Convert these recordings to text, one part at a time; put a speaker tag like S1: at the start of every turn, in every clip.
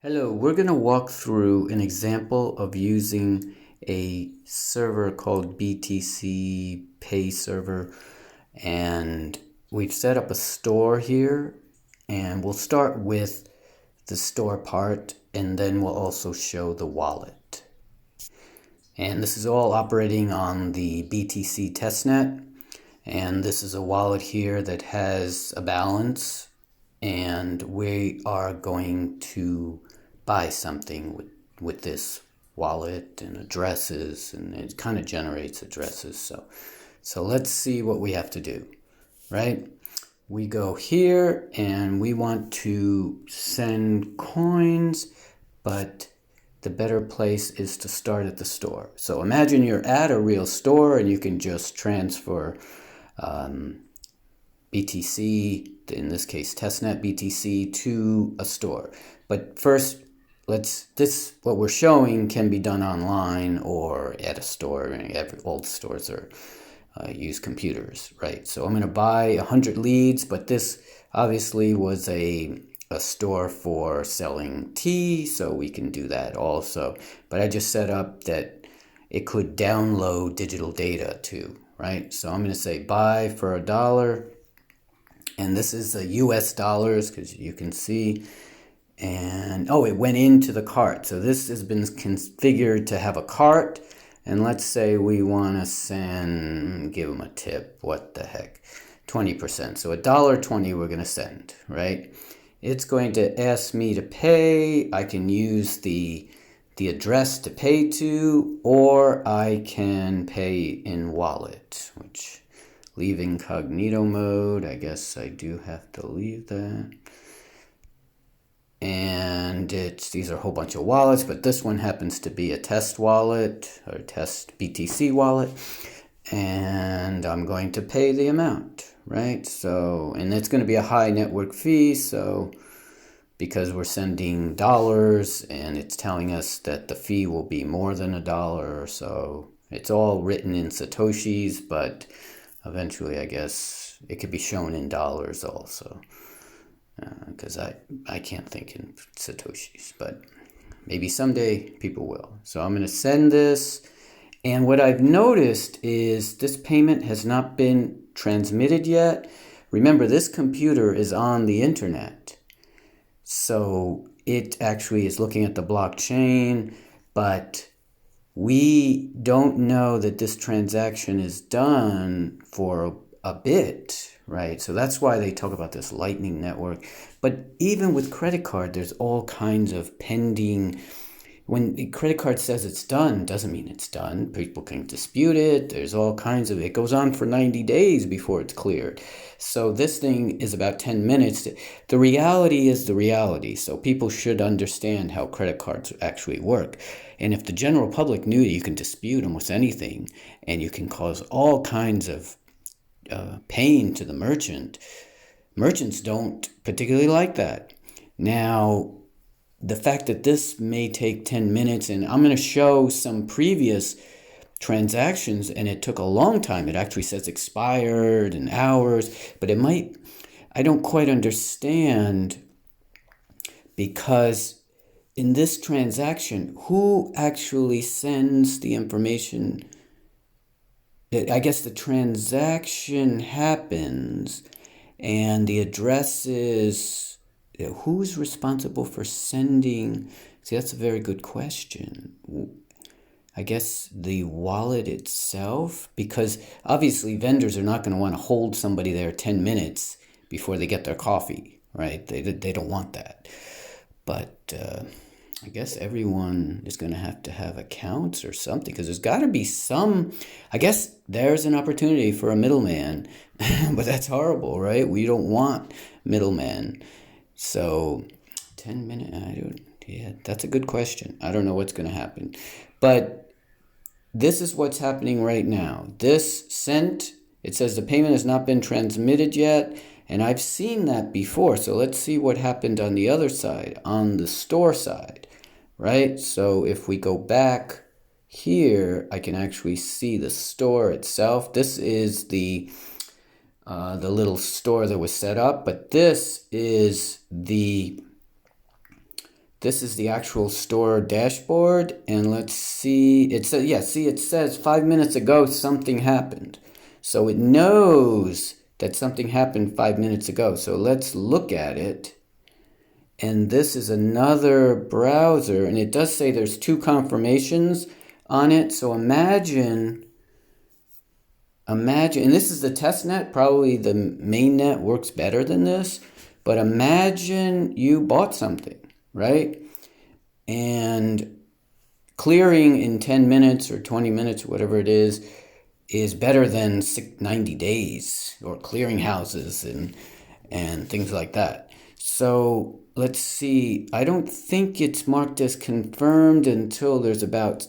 S1: Hello, we're going to walk through an example of using a server called BTCpayserver, and we've set up a store here, and we'll start with the store part, and then we'll also show the wallet. And this is all operating on the BTC testnet, and this is a wallet here that has a balance, and we are going to buy something with this wallet and addresses, and it kind of generates addresses. So let's see what we have to do, right? We go here and we want to send coins, but the better place is to start at the store. So imagine you're at a real store and you can just transfer BTC, in this case testnet BTC, to a store. But first, what we're showing can be done online or at a store. All stores use computers, right? So I'm going to buy 100 leads, but this obviously was a store for selling tea, so we can do that also. But I just set up that it could download digital data too, right? So I'm going to say buy for $1, and this is the US dollars, because you can see. And it went into the cart. So this has been configured to have a cart. And let's say we want to give them a tip. What the heck? 20%. So $1.20 we're going to send, right? It's going to ask me to pay. I can use the address to pay to, or I can pay in wallet, which leave incognito mode. I guess I do have to leave that. And these are a whole bunch of wallets, but this one happens to be a test wallet, or test BTC wallet, and I'm going to pay the amount, right? So, and it's going to be a high network fee, so because we're sending dollars and it's telling us that the fee will be more than $1, so it's all written in Satoshis, but eventually I guess it could be shown in dollars also. Because I can't think in Satoshis, but maybe someday people will. So I'm going to send this, and what I've noticed is this payment has not been transmitted yet. Remember, this computer is on the internet, so it actually is looking at the blockchain, but we don't know that this transaction is done for a bit, right? So that's why they talk about this Lightning Network. But even with credit card, there's all kinds of pending. When the credit card says it's done, doesn't mean it's done. People can dispute it. There's all kinds of, it goes on for 90 days before it's cleared. So this thing is about 10 minutes. The reality is the reality. So people should understand how credit cards actually work. And if the general public knew that you can dispute almost anything, and you can cause all kinds of pain to the merchant, merchants don't particularly like that. Now, the fact that this may take 10 minutes, and I'm going to show some previous transactions, and it took a long time. It actually says expired and hours, but I don't quite understand, because in this transaction, who actually sends the information? I guess the transaction happens, and the address is, who's responsible for sending? See, that's a very good question. I guess the wallet itself, because obviously vendors are not going to want to hold somebody there 10 minutes before they get their coffee, right? They don't want that. But I guess everyone is going to have accounts or something, because there's got to be some. I guess there's an opportunity for a middleman, but that's horrible, right? We don't want middlemen. So 10 minutes, yeah, that's a good question. I don't know what's going to happen. But this is what's happening right now. This sent, it says the payment has not been transmitted yet, and I've seen that before. So let's see what happened on the other side, on the store side, right? So if we go back here, I can actually see the store itself. This is the little store that was set up, but this is the This is the actual store dashboard, and let's see. It says, yeah, see, it says 5 minutes ago something happened. So it knows that something happened 5 minutes ago. So let's look at it. And this is another browser, and it does say there's 2 confirmations on it. So imagine, and this is the test net. Probably the main net works better than this. But imagine you bought something, right? And clearing in 10 minutes or 20 minutes, whatever it is better than 90 days or clearing houses and things like that. So let's see. I don't think it's marked as confirmed until there's about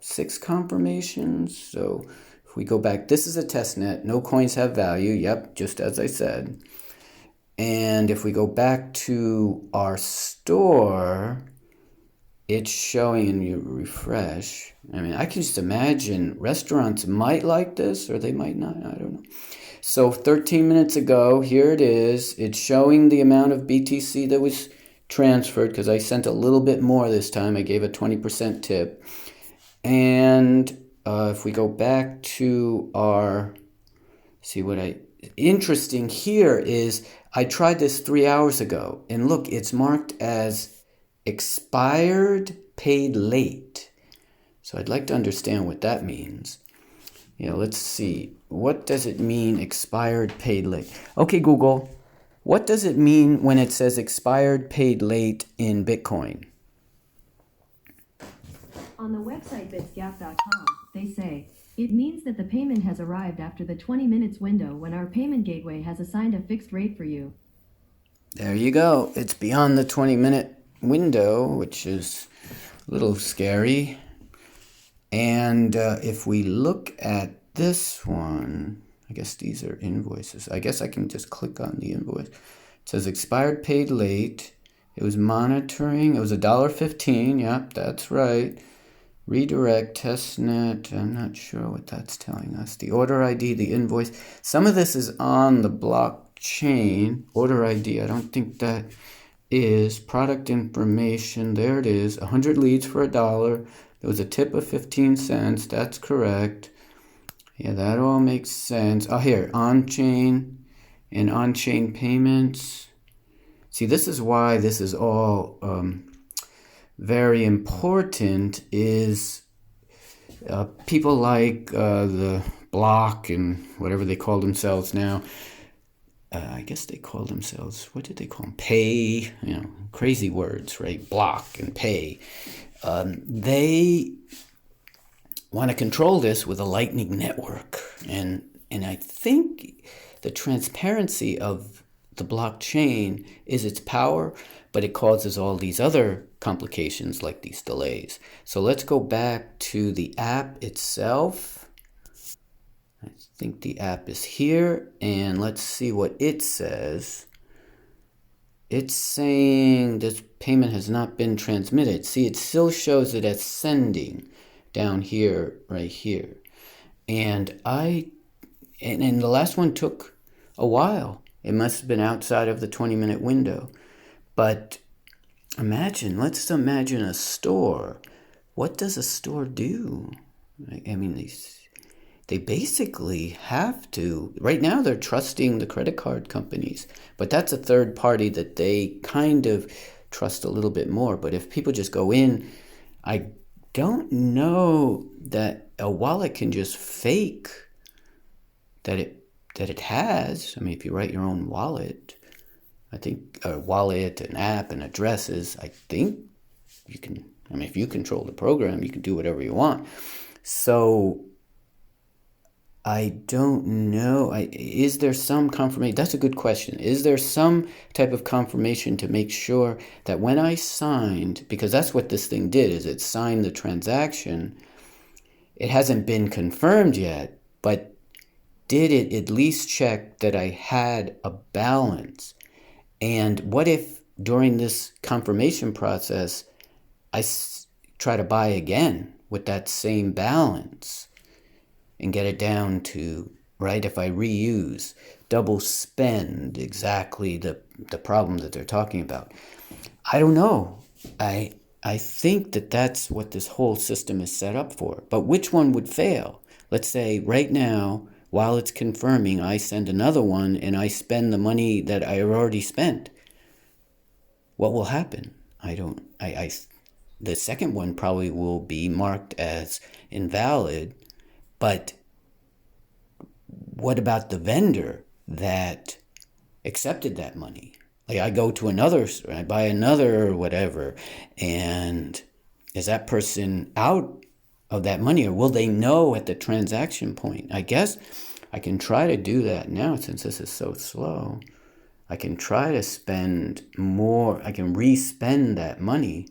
S1: 6 confirmations. So if we go back, this is a test net. No coins have value. Yep, just as I said. And if we go back to our store, it's showing, and you refresh. I mean, I can just imagine restaurants might like this or they might not. I don't know. So 13 minutes ago, here it is. It's showing the amount of BTC that was transferred because I sent a little bit more this time. I gave a 20% tip. And if we go back to our, interesting here is I tried this 3 hours ago, and look, it's marked as expired paid late. So I'd like to understand what that means. Let's see. What does it mean, expired paid late? Okay, Google, what does it mean when it says expired paid late in Bitcoin?
S2: On the website bitsgap.com, they say, it means that the payment has arrived after the 20 minutes window when our payment gateway has assigned a fixed rate for you.
S1: There you go. It's beyond the 20-minute window, which is a little scary. And if we look at this one, I guess these are invoices. I guess I can just click on the invoice. It says expired paid late. It was monitoring. It was $1.15. Yep, that's right. Redirect, testnet, I'm not sure what that's telling us. The order ID, the invoice. Some of this is on the blockchain. Order ID, I don't think that is. Product information, there it is. 100 leads for $1. There was a tip of 15 cents, that's correct. Yeah, that all makes sense. Oh, here, on-chain and on-chain payments. See, this is why this is all very important is people like the Block and whatever they call themselves now. I guess they call themselves, what did they call them? Pay, crazy words, right? Block and pay. They want to control this with a Lightning network. And I think the transparency of the blockchain is its power, but it causes all these other complications like these delays. So let's go back to the app itself. I think the app is here, and let's see what it says. It's saying this payment has not been transmitted. See, it still shows it as sending down here, right here. And the last one took a while. It must have been outside of the 20-minute window. But let's imagine a store. What does a store do? I mean, they basically have to. Right now, they're trusting the credit card companies. But that's a third party that they kind of trust a little bit more. But if people just go in, I don't know that a wallet can just fake that it has. I mean, if you write your own wallet, I think a wallet, an app, and addresses, I think you can, if you control the program, you can do whatever you want. So I don't know. Is there some confirmation? That's a good question. Is there some type of confirmation to make sure that when I signed, because that's what this thing did, is it signed the transaction. It hasn't been confirmed yet, but did it at least check that I had a balance? And what if during this confirmation process, I try to buy again with that same balance and get it down to, right, if I reuse, double spend, exactly the problem that they're talking about? I don't know. I think that that's what this whole system is set up for. But which one would fail? Let's say right now, while it's confirming, I send another one and I spend the money that I already spent. What will happen? The second one probably will be marked as invalid, but what about the vendor that accepted that money? Like I go to another store, I buy another whatever, and is that person out of that money, or will they know at the transaction point? I guess I can try to do that now since this is so slow. I can try to spend more, I can re-spend that money.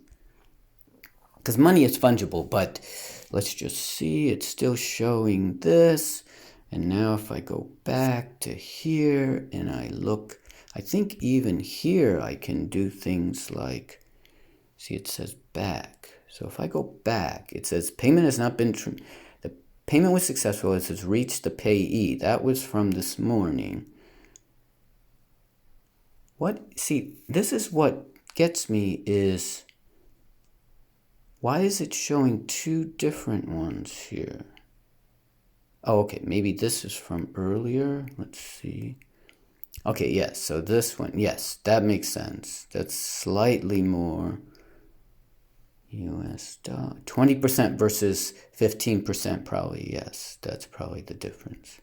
S1: Because money is fungible, but let's just see, it's still showing this. And now if I go back to here and I look, I think even here I can do things like, see it says back. So if I go back, it says payment has not been, the payment was successful, it says reach the payee. That was from this morning. See, this is what gets me is, why is it showing two different ones here? Oh, okay, maybe this is from earlier. Let's see. Okay, yes, so this one, yes, that makes sense. That's slightly more US dollar. 20% versus 15% probably, yes, that's probably the difference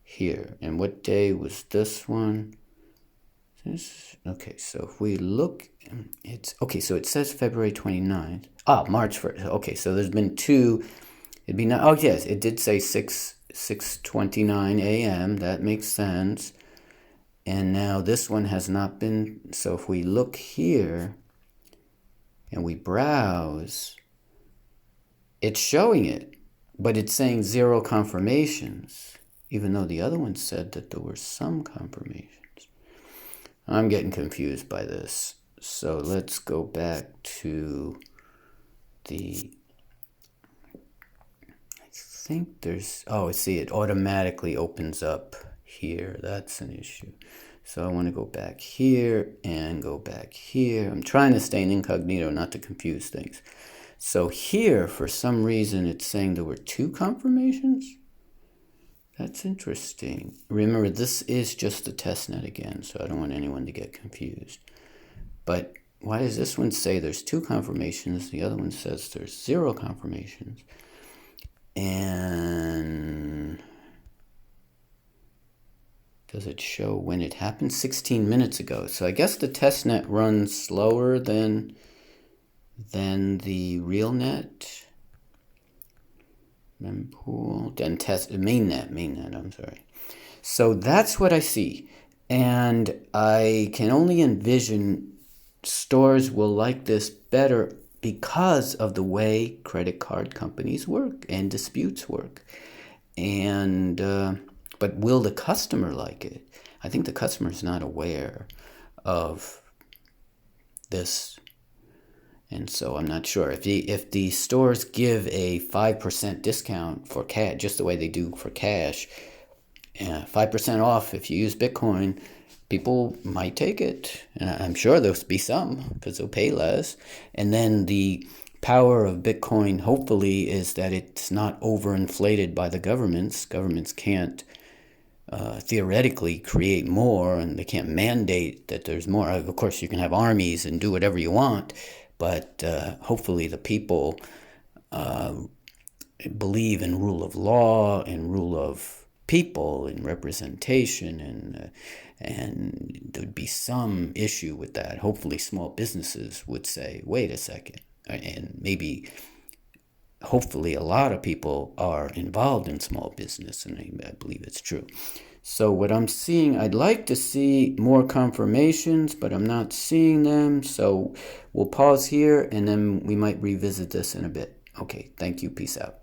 S1: here. And what day was this one? Okay, so if we look, it's okay, so it says February 29th. March 1st. Okay, so there's been two. It'd be not, oh yes, it did say 6:29 a.m. That makes sense. And now this one has not been, so if we look here and we browse, it's showing it, but it's saying 0 confirmations, even though the other one said that there were some confirmations. I'm getting confused by this. So let's go back to I think there's, I see it automatically opens up here. That's an issue. So I want to go back here and go back here. I'm trying to stay in incognito, not to confuse things. So here, for some reason, it's saying there were 2 confirmations. That's interesting. Remember, this is just the testnet again, so I don't want anyone to get confused. But why does this one say there's 2 confirmations? The other one says there's 0 confirmations. And does it show when it happened? 16 minutes ago. So I guess the testnet runs slower than the real net. Mempool, then mainnet, I'm sorry. So that's what I see. And I can only envision stores will like this better because of the way credit card companies work and disputes work. And, but will the customer like it? I think the customer is not aware of this. And so I'm not sure if the stores give a 5% discount for cash, just the way they do for cash, 5% off if you use Bitcoin, people might take it. And I'm sure there'll be some because they'll pay less. And then the power of Bitcoin, hopefully, is that it's not overinflated by the governments. Governments can't theoretically create more, and they can't mandate that there's more. Of course, you can have armies and do whatever you want. But hopefully the people believe in rule of law and rule of people and representation, and there'd be some issue with that. Hopefully small businesses would say, wait a second. And maybe, hopefully a lot of people are involved in small business, and I believe it's true. So what I'm seeing, I'd like to see more confirmations, but I'm not seeing them. So we'll pause here and then we might revisit this in a bit. Okay, thank you. Peace out.